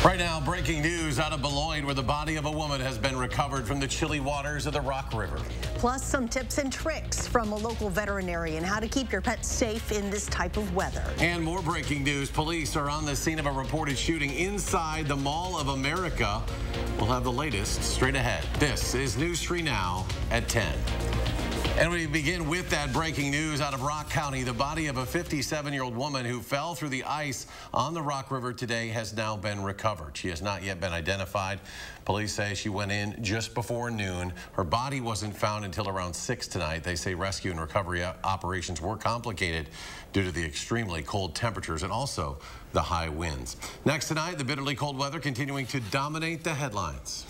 Right now, breaking news out of Beloit, where the body of a woman has been recovered from the chilly waters of the Rock River. Plus, some tips and tricks from a local veterinarian how to keep your pet safe in this type of weather. And more breaking news. Police are on the scene of a reported shooting inside the Mall of America. We'll have the latest straight ahead. This is News 3 Now at 10. And we begin with that breaking news out of Rock County. The body of a 57-year-old woman who fell through the ice on the Rock River today has now been recovered. She has not yet been identified. Police say she went in just before noon. Her body wasn't found until around 6 tonight. They say rescue and recovery operations were complicated due to the extremely cold temperatures and also the high winds. Next tonight, the bitterly cold weather continuing to dominate the headlines.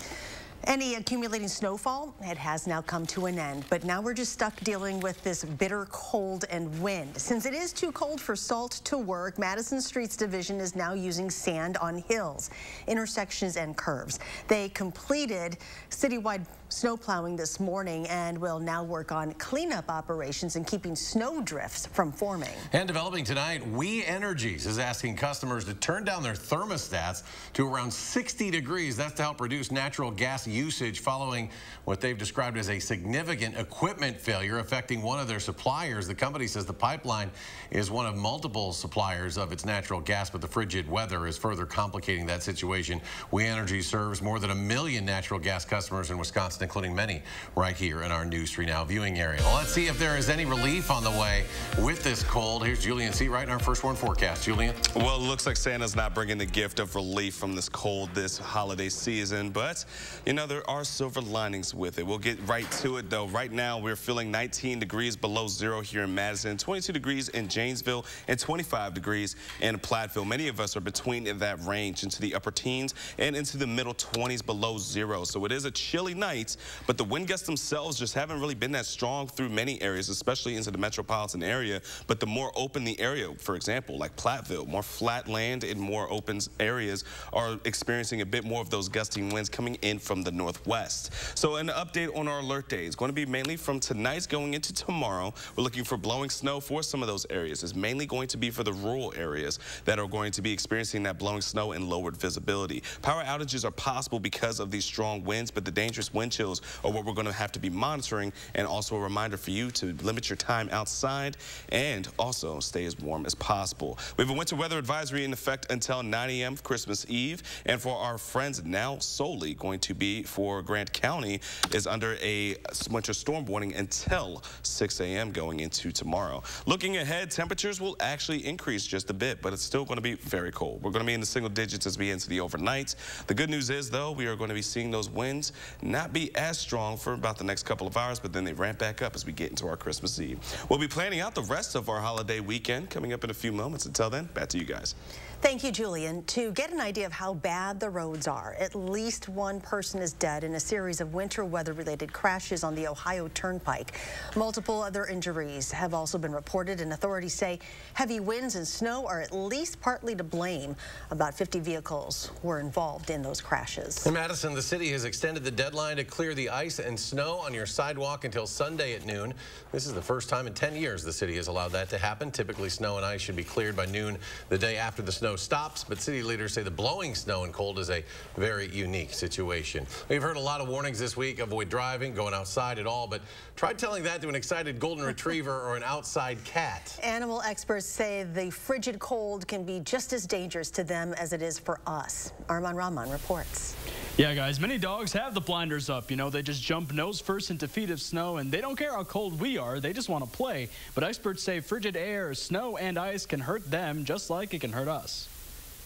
Any accumulating snowfall, it has now come to an end, but now we're just stuck dealing with this bitter cold and wind. Since it is too cold for salt to work, Madison Streets Division is now using sand on hills, intersections, and curves. They completed citywide snow plowing this morning and will now work on cleanup operations and keeping snow drifts from forming. And developing tonight, We Energies is asking customers to turn down their thermostats to around 60 degrees. That's to help reduce natural gas usage following what they've described as a significant equipment failure affecting one of their suppliers. The company says the pipeline is one of multiple suppliers of its natural gas, but the frigid weather is further complicating that situation. We Energies serves more than 1 million natural gas customers in Wisconsin, including many right here in our News 3 Now viewing area. Well, let's see if there is any relief on the way with this cold. Here's Julian Seawright in our first warn forecast. Julian? Well, it looks like Santa's not bringing the gift of relief from this cold this holiday season, but, you know, there are silver linings with it. We'll get right to it, though. Right now, we're feeling 19 degrees below zero here in Madison, 22 degrees in Janesville, and 25 degrees in Platteville. Many of us are between that range into the upper teens and into the middle 20s below zero. So it is a chilly night, but the wind gusts themselves just haven't really been that strong through many areas, especially into the metropolitan area. But the more open the area, for example, like Platteville, more flat land and more open areas are experiencing a bit more of those gusting winds coming in from the northwest. So an update on our alert day is going to be mainly from tonight going into tomorrow. We're looking for blowing snow for some of those areas. It's mainly going to be for the rural areas that are going to be experiencing that blowing snow and lowered visibility. Power outages are possible because of these strong winds, but the dangerous wind chills are what we're going to have to be monitoring, and also a reminder for you to limit your time outside and also stay as warm as possible. We have a winter weather advisory in effect until 9 a.m. Christmas Eve, and for our friends now solely going to be for Grant County is under a winter storm warning until 6 a.m. going into tomorrow. Looking ahead, temperatures will actually increase just a bit, but it's still going to be very cold. We're going to be in the single digits as we enter the overnight. The good news is, though, we are going to be seeing those winds not be as strong for about the next couple of hours, but then they ramp back up as we get into our Christmas Eve. We'll be planning out the rest of our holiday weekend coming up in a few moments. Until then, back to you guys. Thank you, Julian. To get an idea of how bad the roads are, at least one person is dead in a series of winter weather-related crashes on the Ohio Turnpike. Multiple other injuries have also been reported, and authorities say heavy winds and snow are at least partly to blame. About 50 vehicles were involved in those crashes. In Madison, the city has extended the deadline to clear the ice and snow on your sidewalk until Sunday at noon. This is the first time in 10 years the city has allowed that to happen. Typically, snow and ice should be cleared by noon the day after the snow stops, but city leaders say the blowing snow and cold is a very unique situation. We've heard a lot of warnings this week: avoid driving, going outside at all, but try telling that to an excited golden retriever or an outside cat. Animal experts say the frigid cold can be just as dangerous to them as it is for us. Arman Rahman reports. Yeah, guys, many dogs have the blinders up. You know, they just jump nose first into feet of snow, and they don't care how cold we are. They just want to play. But experts say frigid air, snow, and ice can hurt them just like it can hurt us.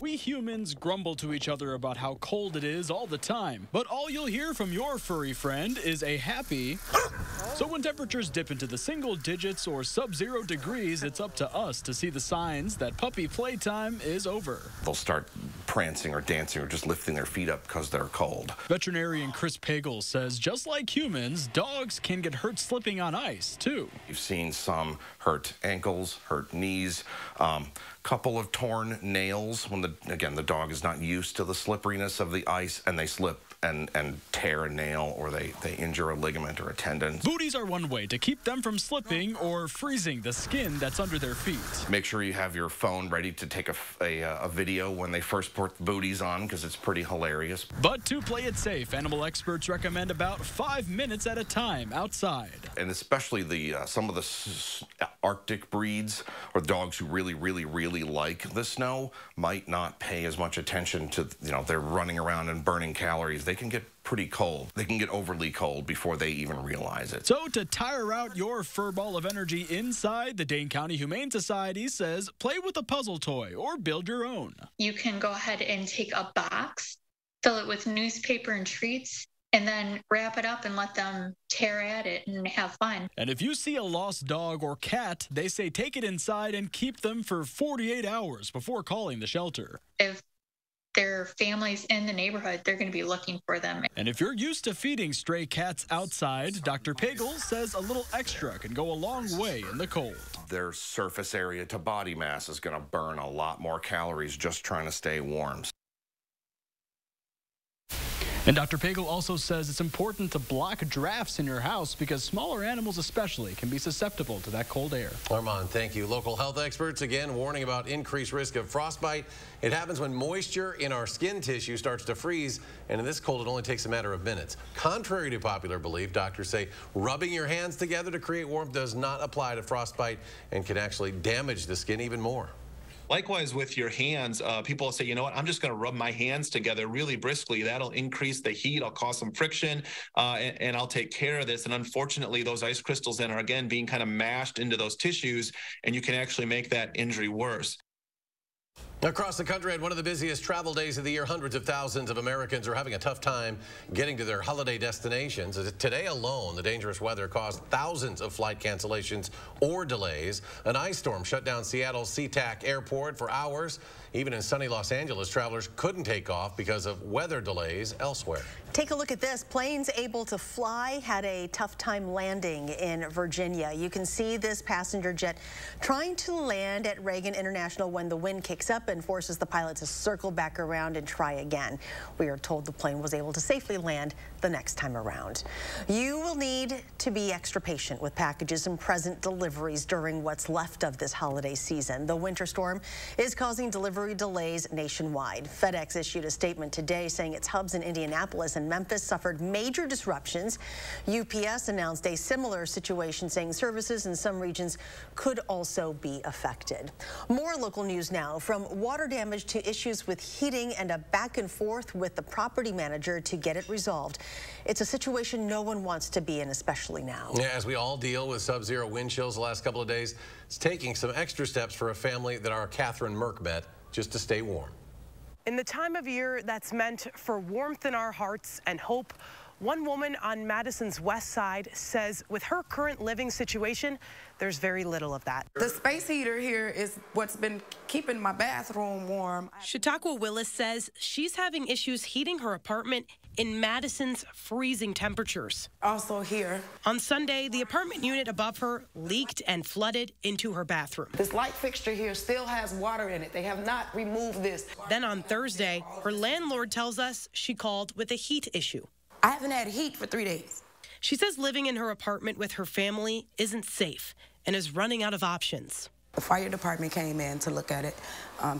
We humans grumble to each other about how cold it is all the time, but all you'll hear from your furry friend is a happy. So when temperatures dip into the single digits or sub-zero degrees, it's up to us to see the signs that puppy playtime is over. They'll start prancing or dancing or just lifting their feet up because they're cold. Veterinarian Chris Pagel says just like humans, dogs can get hurt slipping on ice, too. You've seen some hurt ankles, hurt knees, couple of torn nails when the dog is not used to the slipperiness of the ice and they slip and tear a nail, or they injure a ligament or a tendon. Booties are one way to keep them from slipping or freezing the skin that's under their feet. Make sure you have your phone ready to take a video when they first put the booties on, because it's pretty hilarious. But to play it safe, animal experts recommend about 5 minutes at a time outside. And especially some of the Arctic breeds, or dogs who really like the snow, might not pay as much attention to, they're running around and burning calories. They can get pretty cold. They can get overly cold before they even realize it. So to tire out your fur ball of energy inside, the Dane County Humane Society says play with a puzzle toy or build your own. You can go ahead and take a box, fill it with newspaper and treats, and then wrap it up and let them tear at it and have fun. And if you see a lost dog or cat, they say take it inside and keep them for 48 hours before calling the shelter. If their families in the neighborhood, they're going to be looking for them. And if you're used to feeding stray cats outside, Dr. Pagel says a little extra can go a long way in the cold. Their surface area to body mass is going to burn a lot more calories just trying to stay warm. And Dr. Pagel also says it's important to block drafts in your house because smaller animals especially can be susceptible to that cold air. Armand, thank you. Local health experts again warning about increased risk of frostbite. It happens when moisture in our skin tissue starts to freeze, and in this cold it only takes a matter of minutes. Contrary to popular belief, doctors say rubbing your hands together to create warmth does not apply to frostbite and can actually damage the skin even more. Likewise with your hands, people say, you know what, I'm just going to rub my hands together really briskly. That'll increase the heat. I'll cause some friction, and I'll take care of this. And unfortunately, those ice crystals then are, again, being kind of mashed into those tissues, and you can actually make that injury worse. Across the country, at one of the busiest travel days of the year, hundreds of thousands of Americans are having a tough time getting to their holiday destinations. Today alone, the dangerous weather caused thousands of flight cancellations or delays. An ice storm shut down Seattle's SeaTac Airport for hours. Even in sunny Los Angeles, travelers couldn't take off because of weather delays elsewhere. Take a look at this. Planes able to fly had a tough time landing in Virginia. You can see this passenger jet trying to land at Reagan International when the wind kicks up and forces the pilot to circle back around and try again. We are told the plane was able to safely land the next time around. You will need to be extra patient with packages and present deliveries during what's left of this holiday season. The winter storm is causing delivery delays nationwide. FedEx issued a statement today saying its hubs in Indianapolis and Memphis suffered major disruptions. UPS announced a similar situation, saying services in some regions could also be affected. More local news now, from water damage to issues with heating and a back and forth with the property manager to get it resolved. It's a situation no one wants to be in, especially now. Yeah, as we all deal with sub-zero wind chills the last couple of days, it's taking some extra steps for a family that our Catherine Merck met just to stay warm. In the time of year that's meant for warmth in our hearts and hope, one woman on Madison's west side says with her current living situation, there's very little of that. The space heater here is what's been keeping my bathroom warm. Chautauqua Willis says she's having issues heating her apartment in Madison's freezing temperatures. Also here. On Sunday, the apartment unit above her leaked and flooded into her bathroom. This light fixture here still has water in it. They have not removed this. Then on Thursday, her landlord tells us she called with a heat issue. I haven't had heat for 3 days. She says living in her apartment with her family isn't safe and is running out of options. The fire department came in to look at it.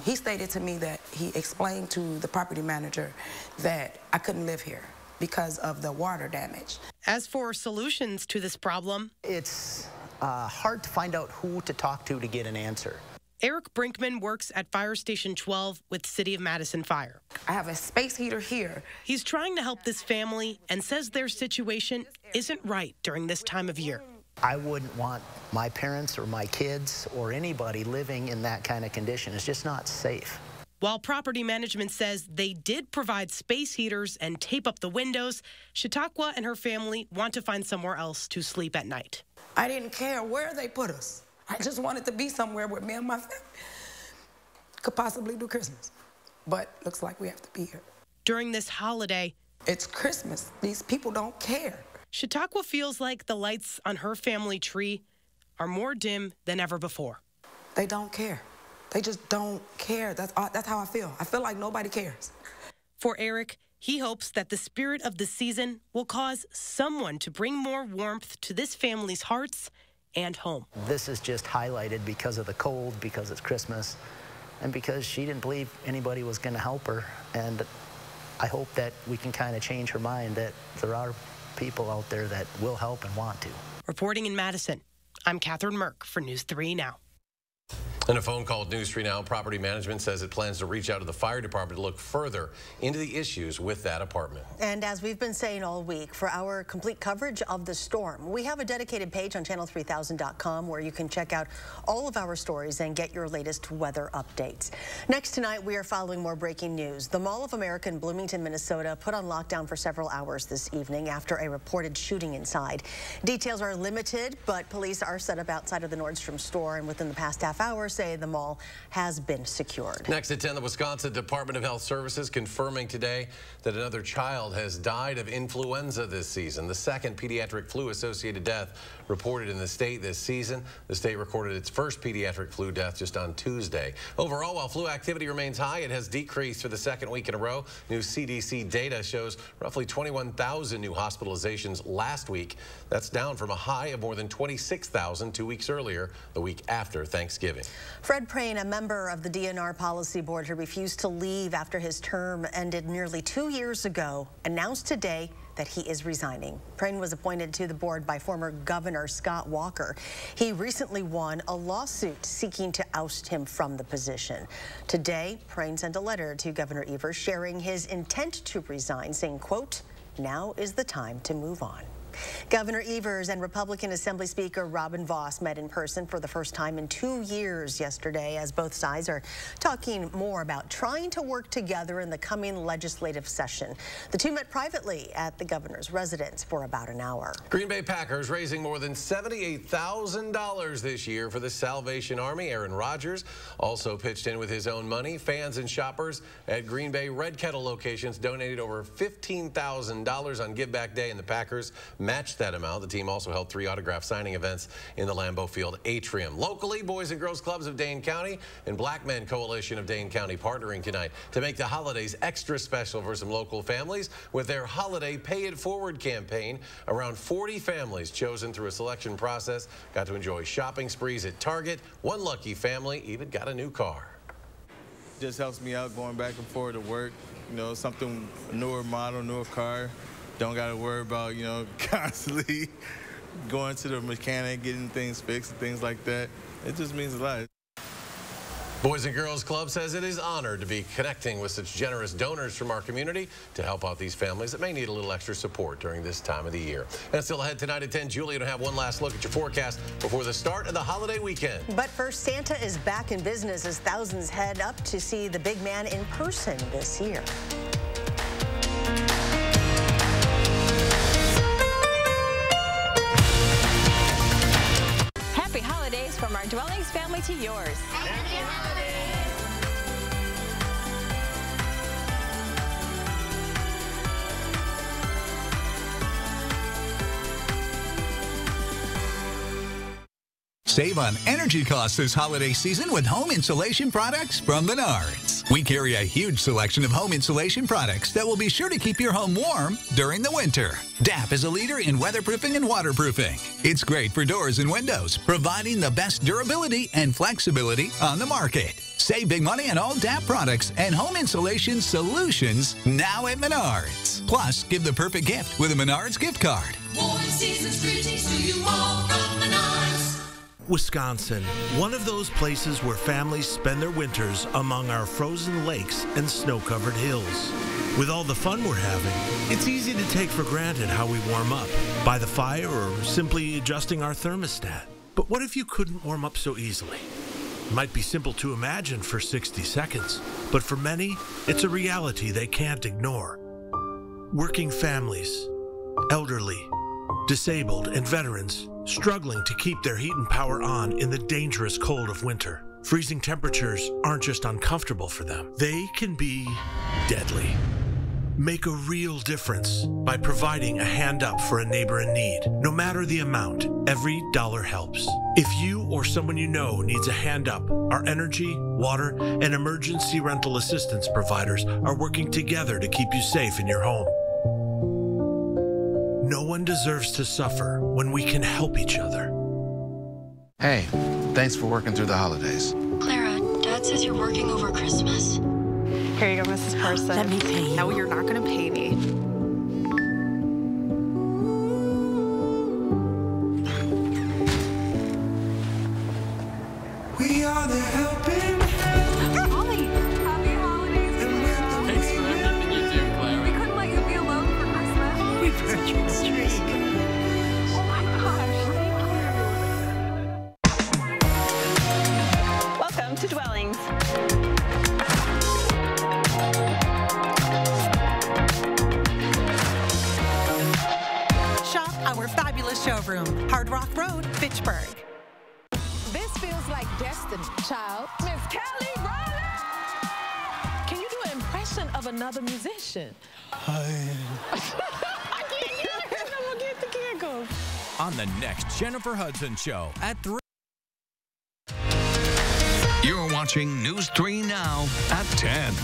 He stated to me that he explained to the property manager that I couldn't live here because of the water damage. As for solutions to this problem, it's hard to find out who to talk to get an answer. Eric Brinkman works at Fire Station 12 with City of Madison Fire. I have a space heater here. He's trying to help this family and says their situation isn't right during this time of year. I wouldn't want my parents or my kids or anybody living in that kind of condition. It's just not safe. While property management says they did provide space heaters and tape up the windows, Chautauqua and her family want to find somewhere else to sleep at night. I didn't care where they put us. I just wanted to be somewhere where me and my family could possibly do Christmas. But looks like we have to be here. During this holiday, it's Christmas. These people don't care. Chautauqua feels like the lights on her family tree are more dim than ever before. They don't care. They just don't care. That's how I feel. I feel like nobody cares. For Eric, he hopes that the spirit of the season will cause someone to bring more warmth to this family's hearts and home. This is just highlighted because of the cold, because it's Christmas, and because she didn't believe anybody was going to help her. And I hope that we can kind of change her mind that there are people out there that will help and want to. Reporting in Madison, I'm Catherine Merck for News 3 Now. In a phone call with News 3 Now, Property Management says it plans to reach out to the fire department to look further into the issues with that apartment. And as we've been saying all week, for our complete coverage of the storm, we have a dedicated page on channel3000.com where you can check out all of our stories and get your latest weather updates. Next tonight, we are following more breaking news. The Mall of America in Bloomington, Minnesota, put on lockdown for several hours this evening after a reported shooting inside. Details are limited, but police are set up outside of the Nordstrom store, and within the past half hour, say the mall has been secured. Next at 10, the Wisconsin Department of Health Services confirming today that another child has died of influenza this season. The second pediatric flu-associated death reported in the state this season. The state recorded its first pediatric flu death just on Tuesday. Overall, while flu activity remains high, it has decreased for the second week in a row. New CDC data shows roughly 21,000 new hospitalizations last week. That's down from a high of more than 26,000 2 weeks earlier, the week after Thanksgiving. Fred Prane, a member of the DNR policy board who refused to leave after his term ended nearly 2 years ago, announced today that he is resigning. Prane was appointed to the board by former Governor Scott Walker. He recently won a lawsuit seeking to oust him from the position. Today, Prane sent a letter to Governor Evers sharing his intent to resign, saying, quote, "Now is the time to move on." Governor Evers and Republican Assembly Speaker Robin Vos met in person for the first time in 2 years yesterday, as both sides are talking more about trying to work together in the coming legislative session. The two met privately at the governor's residence for about an hour. Green Bay Packers raising more than $78,000 this year for the Salvation Army. Aaron Rodgers also pitched in with his own money. Fans and shoppers at Green Bay Red Kettle locations donated over $15,000 on Give Back Day, and the Packers matched that amount. The team also held 3 autograph signing events in the Lambeau Field atrium. Locally, Boys and Girls Clubs of Dane County and Black Men Coalition of Dane County partnering tonight to make the holidays extra special for some local families with their Holiday Pay It Forward campaign. Around 40 families chosen through a selection process got to enjoy shopping sprees at Target. One lucky family even got a new car. Just helps me out going back and forth to work. You know, something, a newer model, newer car. Don't got to worry about, you know, constantly going to the mechanic, getting things fixed and things like that. It just means a lot. Boys and Girls Club says it is honored to be connecting with such generous donors from our community to help out these families that may need a little extra support during this time of the year. And still ahead tonight at 10, Julie will have one last look at your forecast before the start of the holiday weekend. But first, Santa is back in business as thousands head up to see the big man in person this year. Happy holidays from our Dwellings family to yours. Happy holidays. Save on energy costs this holiday season with home insulation products from Menards. We carry a huge selection of home insulation products that will be sure to keep your home warm during the winter. DAP is a leader in weatherproofing and waterproofing. It's great for doors and windows, providing the best durability and flexibility on the market. Save big money on all DAP products and home insulation solutions now at Menards. Plus, give the perfect gift with a Menards gift card. Warm season's greetings to you all from Menards. Wisconsin, one of those places where families spend their winters among our frozen lakes and snow-covered hills. With all the fun we're having, it's easy to take for granted how we warm up, by the fire or simply adjusting our thermostat. But what if you couldn't warm up so easily? It might be simple to imagine for 60 seconds, but for many, it's a reality they can't ignore. Working families, elderly, disabled, and veterans struggling to keep their heat and power on in the dangerous cold of winter. Freezing temperatures aren't just uncomfortable for them, they can be deadly. Make a real difference by providing a hand up for a neighbor in need. No matter the amount, every dollar helps. If you or someone you know needs a hand up, our energy, water, and emergency rental assistance providers are working together to keep you safe in your home. No one deserves to suffer when we can help each other. Hey, thanks for working through the holidays. Clara, Dad says you're working over Christmas. Here you go, Mrs. Person. Let me pay you. No, you're not going to pay me. We are the helping hand. Holly, happy holidays, Clara. Thanks for everything you do, Clara. We couldn't let you be alone for Christmas. We've heard your streak. Oh my gosh, thank you. Welcome to Dwellings. Shop our fabulous showroom, Hard Rock Road, Fitchburg. This feels like destiny, child. Miss Kelly Rowland! Can you do an impression of another musician? I can't get it. I'm gonna get the giggles. On the next Jennifer Hudson Show at 3. You're watching News 3 Now at 10.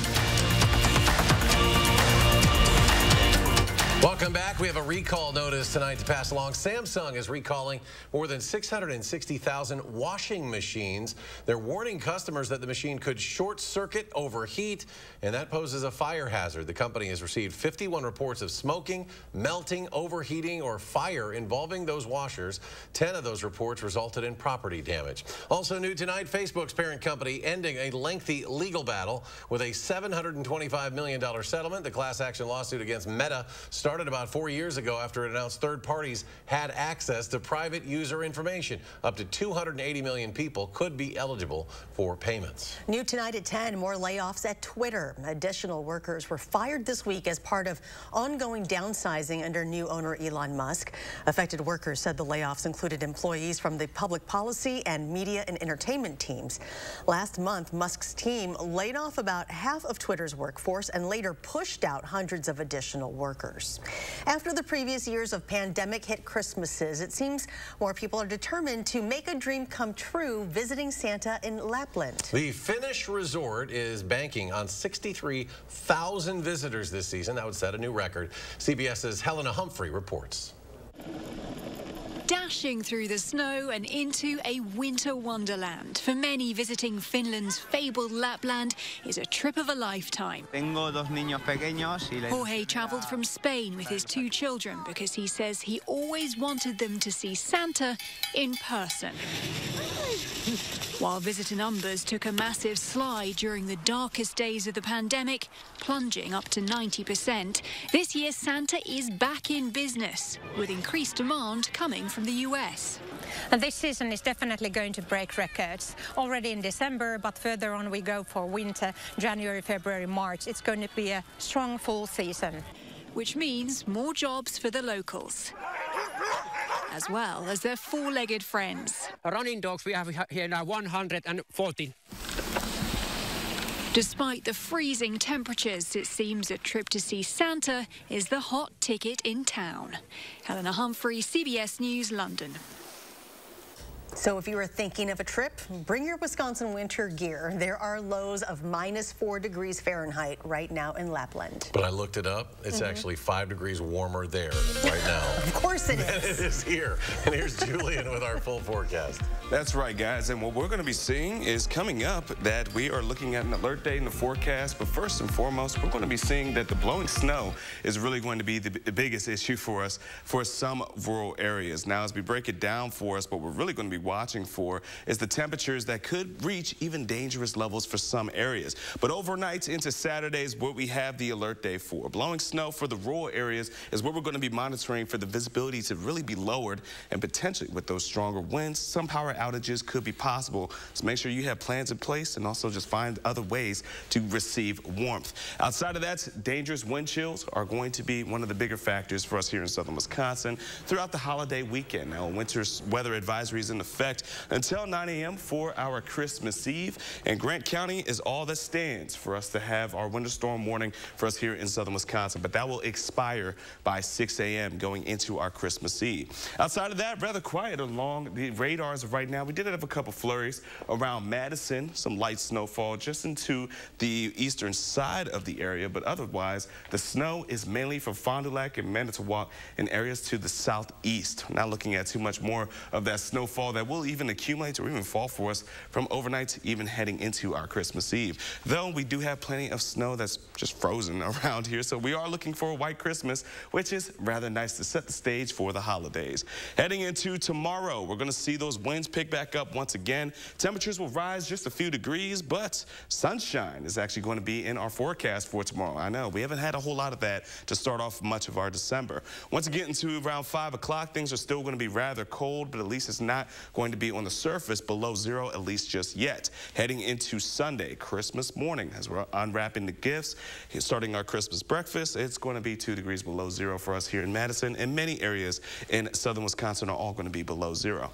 Welcome back. We have a recall notice tonight to pass along. Samsung is recalling more than 660,000 washing machines. They're warning customers that the machine could short circuit, overheat, and that poses a fire hazard. The company has received 51 reports of smoking, melting, overheating, or fire involving those washers. 10 of those reports resulted in property damage. Also new tonight, Facebook's parent company ending a lengthy legal battle with a $725 million settlement. The class action lawsuit against Meta started about 4 years ago after it announced third parties had access to private user information. Up to 280 million people could be eligible for payments. New tonight at 10, more layoffs at Twitter. Additional workers were fired this week as part of ongoing downsizing under new owner Elon Musk. Affected workers said the layoffs included employees from the public policy and media and entertainment teams. Last month, Musk's team laid off about half of Twitter's workforce and later pushed out hundreds of additional workers. After the previous years of pandemic-hit Christmases, it seems more people are determined to make a dream come true visiting Santa in Lapland. The Finnish resort is banking on 63,000 visitors this season. That would set a new record. CBS's Helena Humphrey reports. Dashing through the snow and into a winter wonderland. For many, visiting Finland's fabled Lapland is a trip of a lifetime. Jorge travelled from Spain with his 2 children because he says he always wanted them to see Santa in person. While visitor numbers took a massive slide during the darkest days of the pandemic, plunging up to 90%, this year Santa is back in business, with increased demand coming from the US. And this season is definitely going to break records. Already in December, but further on we go for winter, January, February, March. It's going to be a strong full season. Which means more jobs for the locals, as well as their 4-legged friends. Running dogs we have here now 114. Despite the freezing temperatures, it seems a trip to see Santa is the hot ticket in town. Helena Humphrey, CBS News, London. So if you were thinking of a trip, bring your Wisconsin winter gear. There are lows of -4 degrees Fahrenheit right now in Lapland. But I looked it up. It's actually 5 degrees warmer there right now. Of course it is. Than it is here. And here's Julian with our full forecast. That's right, guys. And what we're going to be seeing is coming up that we are looking at an alert day in the forecast. But first and foremost, we're going to be seeing that the blowing snow is really going to be the biggest issue for us for some rural areas. Now, as we break it down for us, what we're really going to be watching for is the temperatures that could reach even dangerous levels for some areas. But overnight into Saturdays, what we have the alert day for. Blowing snow for the rural areas is what we're going to be monitoring for the visibility to really be lowered, and potentially with those stronger winds, some power outages could be possible. So make sure you have plans in place and also just find other ways to receive warmth. Outside of that, dangerous wind chills are going to be one of the bigger factors for us here in southern Wisconsin throughout the holiday weekend. Now, winter weather advisories in effect until 9 a.m. for our Christmas Eve. And Grant County is all that stands for us to have our winter storm warning for us here in southern Wisconsin. But that will expire by 6 a.m. going into our Christmas Eve. Outside of that, rather quiet along the radars right now. We did have a couple flurries around Madison, some light snowfall just into the eastern side of the area. But otherwise, the snow is mainly from Fond du Lac and Manitowoc and areas to the southeast. We're not looking at too much more of that snowfall that will even accumulate or even fall for us from overnight to even heading into our Christmas Eve. Though we do have plenty of snow that's just frozen around here, so we are looking for a white Christmas, which is rather nice to set the stage for the holidays. Heading into tomorrow, we're going to see those winds pick back up once again. Temperatures will rise just a few degrees, but sunshine is actually going to be in our forecast for tomorrow. I know we haven't had a whole lot of that to start off much of our December. Once we get into around 5 o'clock, things are still going to be rather cold, but at least it's not going to be on the surface below zero, at least just yet. Heading into Sunday, Christmas morning, as we're unwrapping the gifts, starting our Christmas breakfast, it's going to be 2 degrees below zero for us here in Madison, and many areas in southern Wisconsin are all going to be below zero.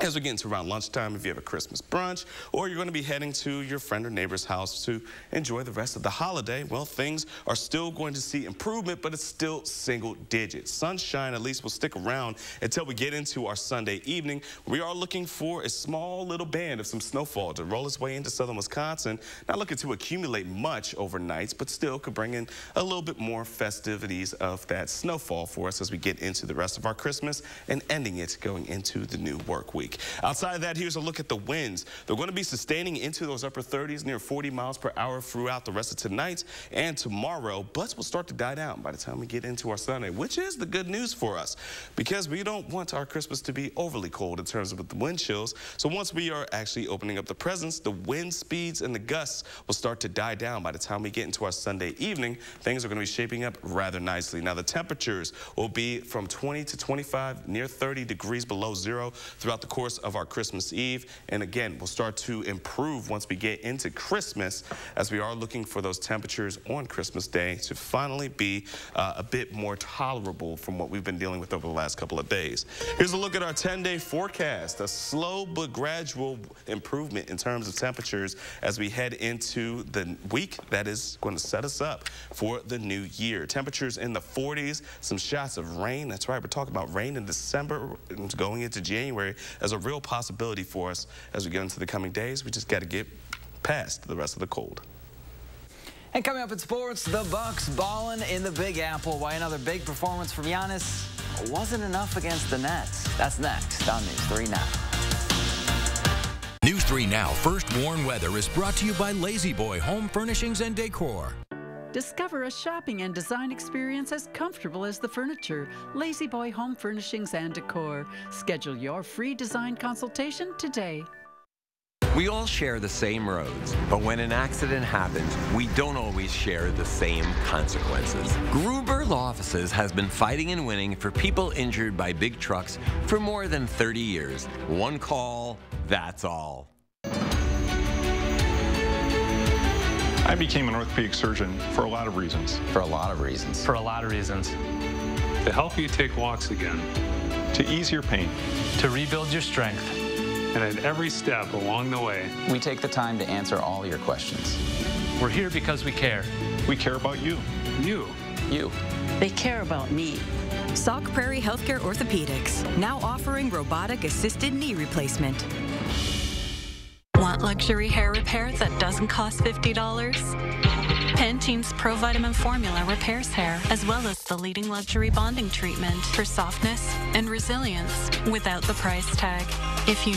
As we get into around lunchtime, if you have a Christmas brunch or you're going to be heading to your friend or neighbor's house to enjoy the rest of the holiday, well, things are still going to see improvement, but it's still single digits. Sunshine at least will stick around until we get into our Sunday evening. We are looking for a small little band of some snowfall to roll its way into southern Wisconsin. Not looking to accumulate much overnight, but still could bring in a little bit more festivities of that snowfall for us as we get into the rest of our Christmas and ending it going into the new work week. Outside of that, here's a look at the winds. They're going to be sustaining into those upper 30s, near 40 miles per hour throughout the rest of tonight and tomorrow, but will start to die down by the time we get into our Sunday, which is the good news for us because we don't want our Christmas to be overly cold in terms of the wind chills. So once we are actually opening up the presents, the wind speeds and the gusts will start to die down by the time we get into our Sunday evening. Things are going to be shaping up rather nicely. Now, the temperatures will be from 20 to 25, near 30 degrees below zero throughout the course of our Christmas Eve. And again, we'll start to improve once we get into Christmas, as we are looking for those temperatures on Christmas Day to finally be a bit more tolerable from what we've been dealing with over the last couple of days. Here's a look at our 10-day forecast. A slow but gradual improvement in terms of temperatures as we head into the week that is going to set us up for the new year. Temperatures in the 40s, some shots of rain. That's right, we're talking about rain in December and going into January as a real possibility for us as we get into the coming days. We just got to get past the rest of the cold. And coming up in sports, the Bucks balling in the Big Apple. Why another big performance from Giannis wasn't enough against the Nets. That's next on News 3 Now. News 3 Now First Warn Weather is brought to you by Lazy Boy Home Furnishings and Decor. Discover a shopping and design experience as comfortable as the furniture. Lazy Boy Home Furnishings and Decor. Schedule your free design consultation today. We all share the same roads, but when an accident happens, we don't always share the same consequences. Gruber Law Offices has been fighting and winning for people injured by big trucks for more than 30 years. One call, that's all. I became an orthopedic surgeon for a lot of reasons. For a lot of reasons. For a lot of reasons. To help you take walks again. To ease your pain. To rebuild your strength. And at every step along the way, we take the time to answer all your questions. We're here because we care. We care about you. You. You. They care about me. Sauk Prairie Healthcare Orthopedics, now offering robotic-assisted knee replacement. Want luxury hair repair that doesn't cost $50? Pantene's Pro Vitamin Formula repairs hair, as well as the leading luxury bonding treatment for softness and resilience without the price tag. If you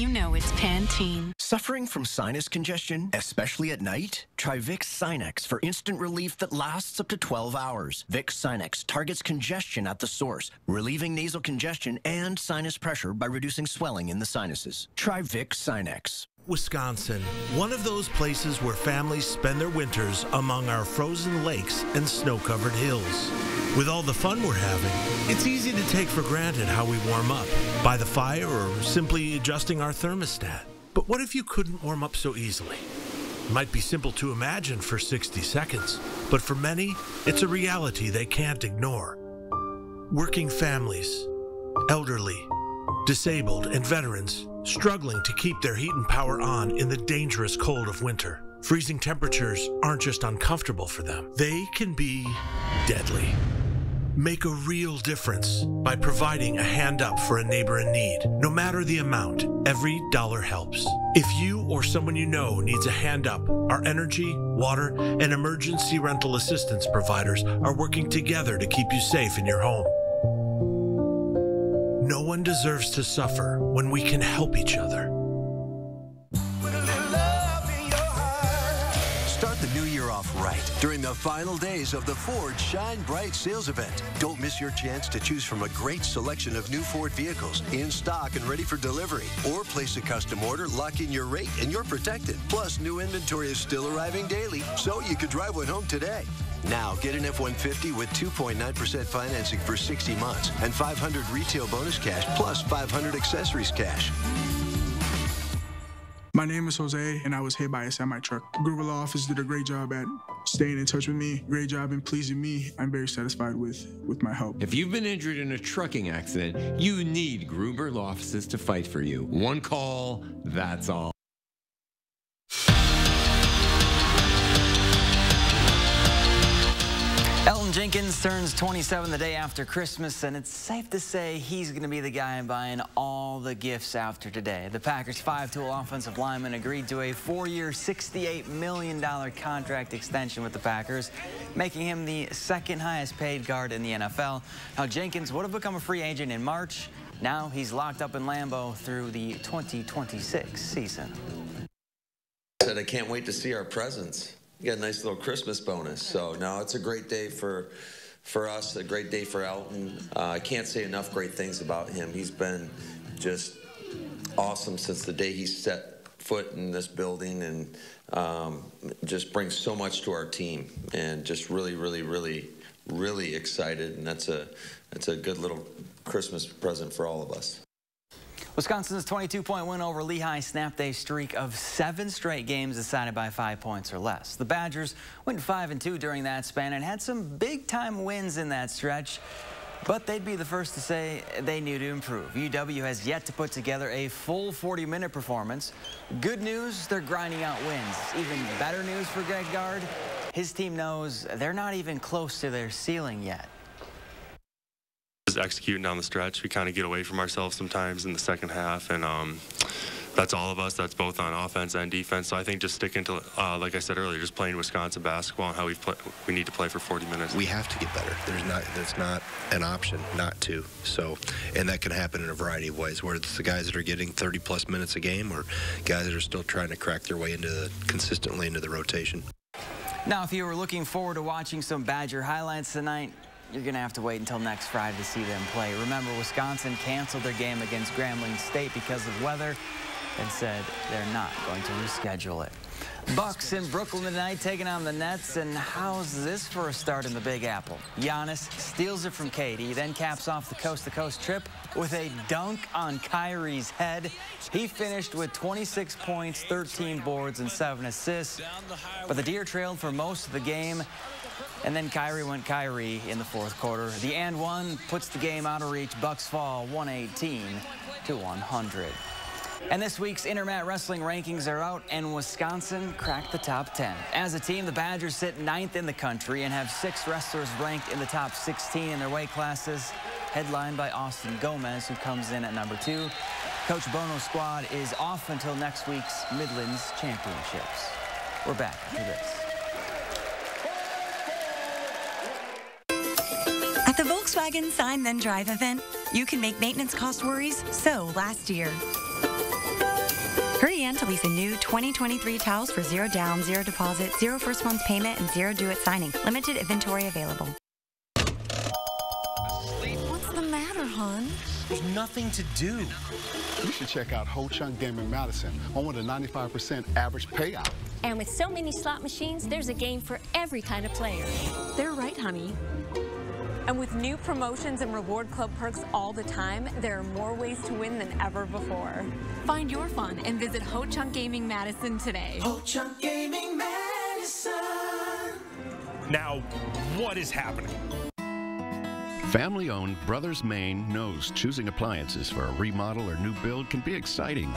know it's Pantene. Suffering from sinus congestion, especially at night? Try Vicks Sinex for instant relief that lasts up to 12 hours. Vicks Sinex targets congestion at the source, relieving nasal congestion and sinus pressure by reducing swelling in the sinuses. Try Vicks Sinex. Wisconsin, one of those places where families spend their winters among our frozen lakes and snow-covered hills. With all the fun we're having, it's easy to take for granted how we warm up, by the fire or simply adjusting our thermostat. But what if you couldn't warm up so easily? It might be simple to imagine for 60 seconds, but for many, it's a reality they can't ignore. Working families, elderly, disabled, and veterans struggling to keep their heat and power on in the dangerous cold of winter. Freezing temperatures aren't just uncomfortable for them, they can be deadly. Make a real difference by providing a hand up for a neighbor in need. No matter the amount, every dollar helps. If you or someone you know needs a hand up, our energy, water, and emergency rental assistance providers are working together to keep you safe in your home. No one deserves to suffer when we can help each other. Start the new year off right during the final days of the Ford Shine Bright sales event. Don't miss your chance to choose from a great selection of new Ford vehicles in stock and ready for delivery. Or place a custom order, lock in your rate, and you're protected. Plus, new inventory is still arriving daily, so you could drive one home today. Now, get an F-150 with 2.9% financing for 60 months and $500 retail bonus cash plus $500 accessories cash. My name is Jose, and I was hit by a semi-truck. The Gruber Law Office did a great job at staying in touch with me. Great job in pleasing me. I'm very satisfied with my help. If you've been injured in a trucking accident, you need Gruber Law Offices to fight for you. One call, that's all. Elton Jenkins turns 27 the day after Christmas, and it's safe to say he's going to be the guy buying all the gifts after today. The Packers' five-tool offensive lineman agreed to a 4-year, $68 million contract extension with the Packers, making him the second highest paid guard in the NFL. Now, Jenkins would have become a free agent in March. Now he's locked up in Lambeau through the 2026 season. I said I can't wait to see our presents. You got a nice little Christmas bonus. So, no, it's a great day for us, a great day for Elton. I can't say enough great things about him. He's been just awesome since the day he set foot in this building, and just brings so much to our team, and just really, really, really, really excited. And that's a good little Christmas present for all of us. Wisconsin's 22-point win over Lehigh snapped a streak of 7 straight games decided by 5 points or less. The Badgers went 5-2 during that span and had some big-time wins in that stretch, but they'd be the first to say they knew to improve. UW has yet to put together a full 40-minute performance. Good news, they're grinding out wins. Even better news for Greg Gard, his team knows they're not even close to their ceiling yet. Executing down the stretch, we kind of get away from ourselves sometimes in the second half, and that's all of us. That's both on offense and defense. So I think just sticking to, like I said earlier, just playing Wisconsin basketball and how we need to play for 40 minutes. We have to get better. There's not an option not to. So, and that can happen in a variety of ways, whether it's the guys that are getting 30-plus minutes a game or guys that are still trying to crack their way consistently into the rotation. Now, if you were looking forward to watching some Badger highlights tonight, you're going to have to wait until next Friday to see them play. Remember, Wisconsin canceled their game against Grambling State because of weather and said they're not going to reschedule it. Bucks in Brooklyn tonight taking on the Nets, and how's this for a start in the Big Apple? Giannis steals it from KD, then caps off the coast-to-coast trip with a dunk on Kyrie's head. He finished with 26 points, 13 boards, and 7 assists, but the Deer trailed for most of the game. And then Kyrie went Kyrie in the fourth quarter. The and one puts the game out of reach. Bucks fall 118-100. And this week's Intermat Wrestling rankings are out, and Wisconsin cracked the top 10. As a team, the Badgers sit 9th in the country and have 6 wrestlers ranked in the top 16 in their weight classes, headlined by Austin Gomez, who comes in at number 2. Coach Bono's squad is off until next week's Midlands Championships. We're back to this. At the Volkswagen Sign Then Drive event, you can make maintenance cost worries so last year. Hurry in to lease a new 2023 Taos for 0 down, 0 deposit, 0 first month payment, and 0 due at signing. Limited inventory available. What's the matter, hon? There's nothing to do. You should check out Ho Chunk Gaming Madison, home with a 95% average payout. And with so many slot machines, there's a game for every kind of player. They're right, honey. And with new promotions and reward club perks all the time, there are more ways to win than ever before. Find your fun and visit Ho Chunk Gaming Madison today. Ho Chunk Gaming Madison. Now, what is happening? Family-owned Brothers Maine knows choosing appliances for a remodel or new build can be exciting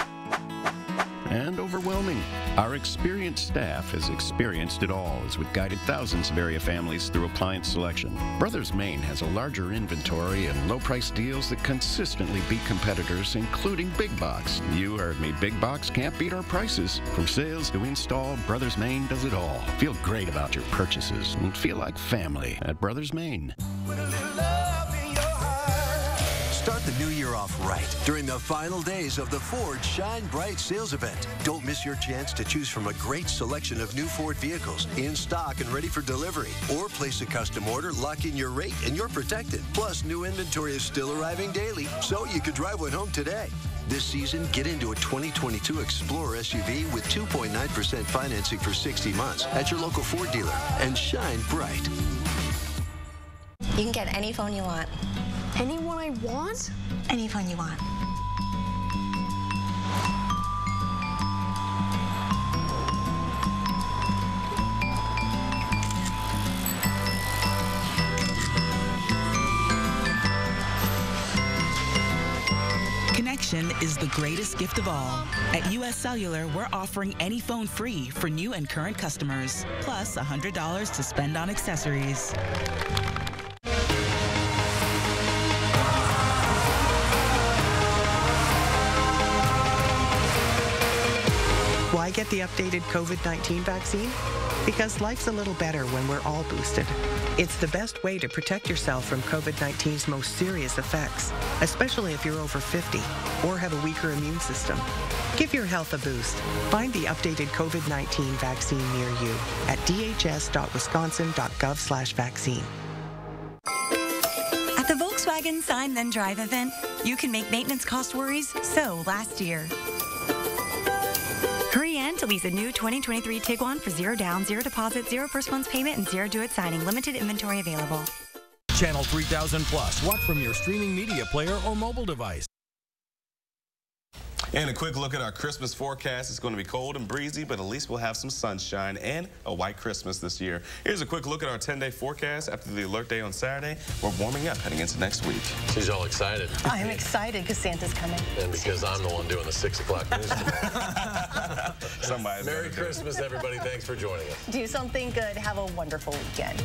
and overwhelming. Our experienced staff has experienced it all as we've guided thousands of area families through appliance selection. Brothers Maine has a larger inventory and low-price deals that consistently beat competitors, including Big Box. You heard me, Big Box can't beat our prices. From sales to install, Brothers Maine does it all. Feel great about your purchases and feel like family at Brothers Maine. Start the new year off right during the final days of the Ford Shine Bright sales event. Don't miss your chance to choose from a great selection of new Ford vehicles in stock and ready for delivery. Or place a custom order, lock in your rate, and you're protected. Plus, new inventory is still arriving daily, so you could drive one home today. This season, get into a 2022 Explorer SUV with 2.9% financing for 60 months at your local Ford dealer and shine bright. You can get any phone you want. Any one I want? Any phone you want. Connection is the greatest gift of all. At U.S. Cellular, we're offering any phone free for new and current customers, plus $100 to spend on accessories. Why get the updated COVID-19 vaccine? Because life's a little better when we're all boosted. It's the best way to protect yourself from COVID-19's most serious effects, especially if you're over 50 or have a weaker immune system. Give your health a boost. Find the updated COVID-19 vaccine near you at dhs.wisconsin.gov/vaccine. At the Volkswagen Sign Then Drive event, you can make maintenance cost worries so last year. Hurry in to lease a new 2023 Tiguan for 0 down, 0 deposit, 0 first month's payment, and 0 do it signing. Limited inventory available. Channel 3000 Plus. Watch from your streaming media player or mobile device. And a quick look at our Christmas forecast. It's going to be cold and breezy, but at least we'll have some sunshine and a white Christmas this year. Here's a quick look at our 10-day forecast. After the alert day on Saturday, we're warming up heading into next week. She's all excited. I'm excited because Santa's coming. And because I'm the one doing the 6 o'clock news. Somebody's Merry Christmas, everybody. Thanks for joining us. Do something good. Have a wonderful weekend.